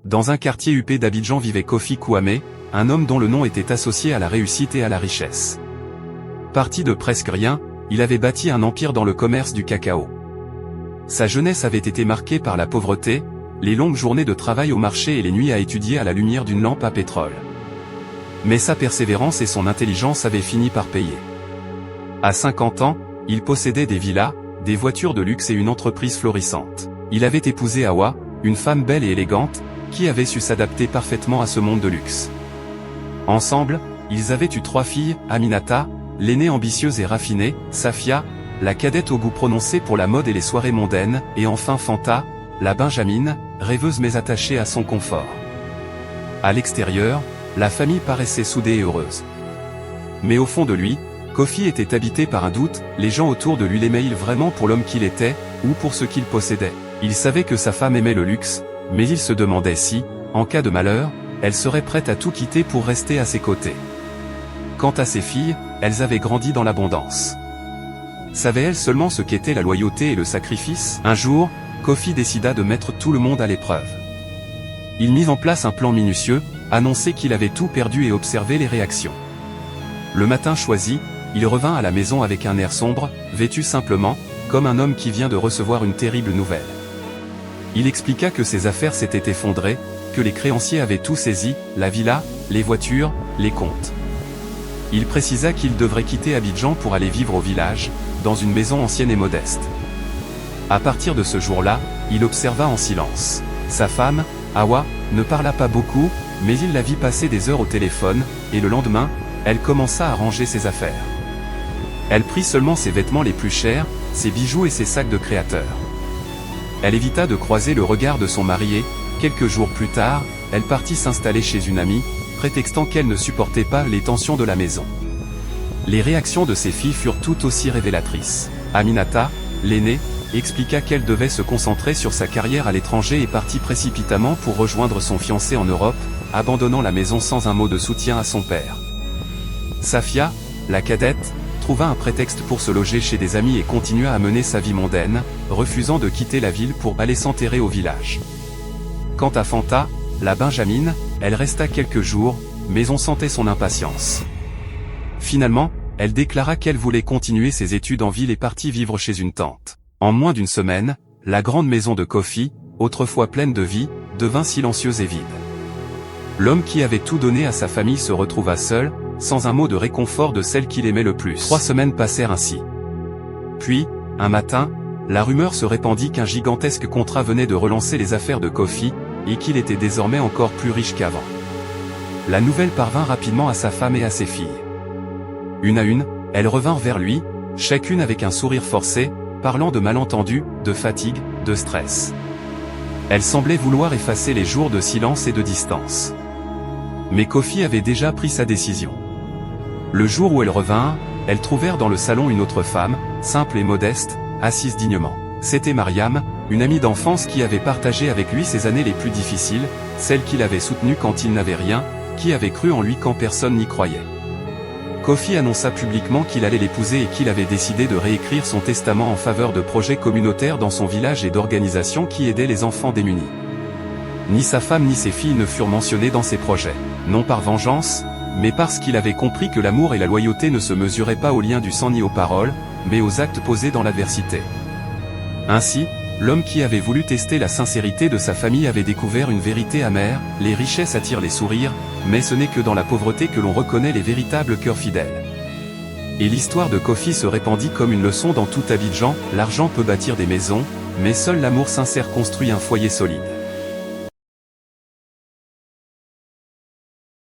Dans un quartier huppé d'Abidjan vivait Kofi Kouamé, un homme dont le nom était associé à la réussite et à la richesse. Parti de presque rien, il avait bâti un empire dans le commerce du cacao. Sa jeunesse avait été marquée par la pauvreté, les longues journées de travail au marché et les nuits à étudier à la lumière d'une lampe à pétrole. Mais sa persévérance et son intelligence avaient fini par payer. À 50 ans, il possédait des villas, des voitures de luxe et une entreprise florissante. Il avait épousé Hawa, une femme belle et élégante, qui avait su s'adapter parfaitement à ce monde de luxe. Ensemble, ils avaient eu 3 filles, Aminata, l'aînée ambitieuse et raffinée, Safia, la cadette au goût prononcé pour la mode et les soirées mondaines, et enfin Fanta, la benjamine, rêveuse mais attachée à son confort. À l'extérieur, la famille paraissait soudée et heureuse. Mais au fond de lui, Kofi était habité par un doute, les gens autour de lui l'aimaient-ils vraiment pour l'homme qu'il était, ou pour ce qu'il possédait? Il savait que sa femme aimait le luxe, mais il se demandait si, en cas de malheur, elle serait prête à tout quitter pour rester à ses côtés. Quant à ses filles, elles avaient grandi dans l'abondance. Savaient-elles seulement ce qu'était la loyauté et le sacrifice? Un jour, Kofi décida de mettre tout le monde à l'épreuve. Il mit en place un plan minutieux, annonçait qu'il avait tout perdu et observait les réactions. Le matin choisi, il revint à la maison avec un air sombre, vêtu simplement, comme un homme qui vient de recevoir une terrible nouvelle. Il expliqua que ses affaires s'étaient effondrées, que les créanciers avaient tout saisi, la villa, les voitures, les comptes. Il précisa qu'il devrait quitter Abidjan pour aller vivre au village, dans une maison ancienne et modeste. À partir de ce jour-là, il observa en silence. Sa femme, Hawa, ne parla pas beaucoup, mais il la vit passer des heures au téléphone, et le lendemain, elle commença à ranger ses affaires. Elle prit seulement ses vêtements les plus chers, ses bijoux et ses sacs de créateur. Elle évita de croiser le regard de son mari et, quelques jours plus tard, elle partit s'installer chez une amie, prétextant qu'elle ne supportait pas les tensions de la maison. Les réactions de ses filles furent tout aussi révélatrices. Aminata, l'aînée, expliqua qu'elle devait se concentrer sur sa carrière à l'étranger et partit précipitamment pour rejoindre son fiancé en Europe, abandonnant la maison sans un mot de soutien à son père. Safia, la cadette, trouva un prétexte pour se loger chez des amis et continua à mener sa vie mondaine, refusant de quitter la ville pour aller s'enterrer au village. Quant à Fanta, la benjamine, elle resta quelques jours, mais on sentait son impatience. Finalement, elle déclara qu'elle voulait continuer ses études en ville et partit vivre chez une tante. En moins d'une semaine, la grande maison de Kofi, autrefois pleine de vie, devint silencieuse et vide. L'homme qui avait tout donné à sa famille se retrouva seul, sans un mot de réconfort de celle qu'il aimait le plus. 3 semaines passèrent ainsi. Puis, un matin, la rumeur se répandit qu'un gigantesque contrat venait de relancer les affaires de Kofi, et qu'il était désormais encore plus riche qu'avant. La nouvelle parvint rapidement à sa femme et à ses filles. Une à une, elles revinrent vers lui, chacune avec un sourire forcé, parlant de malentendus, de fatigue, de stress. Elles semblaient vouloir effacer les jours de silence et de distance. Mais Kofi avait déjà pris sa décision. Le jour où elles revinrent, elles trouvèrent dans le salon une autre femme, simple et modeste, assise dignement. C'était Mariam, une amie d'enfance qui avait partagé avec lui ses années les plus difficiles, celle qu'il avait soutenue quand il n'avait rien, qui avait cru en lui quand personne n'y croyait. Kofi annonça publiquement qu'il allait l'épouser et qu'il avait décidé de réécrire son testament en faveur de projets communautaires dans son village et d'organisations qui aidaient les enfants démunis. Ni sa femme ni ses filles ne furent mentionnées dans ces projets, non par vengeance, mais parce qu'il avait compris que l'amour et la loyauté ne se mesuraient pas au lien du sang ni aux paroles, mais aux actes posés dans l'adversité. Ainsi, l'homme qui avait voulu tester la sincérité de sa famille avait découvert une vérité amère, les richesses attirent les sourires, mais ce n'est que dans la pauvreté que l'on reconnaît les véritables cœurs fidèles. Et l'histoire de Kofi se répandit comme une leçon dans tout Abidjan, l'argent peut bâtir des maisons, mais seul l'amour sincère construit un foyer solide.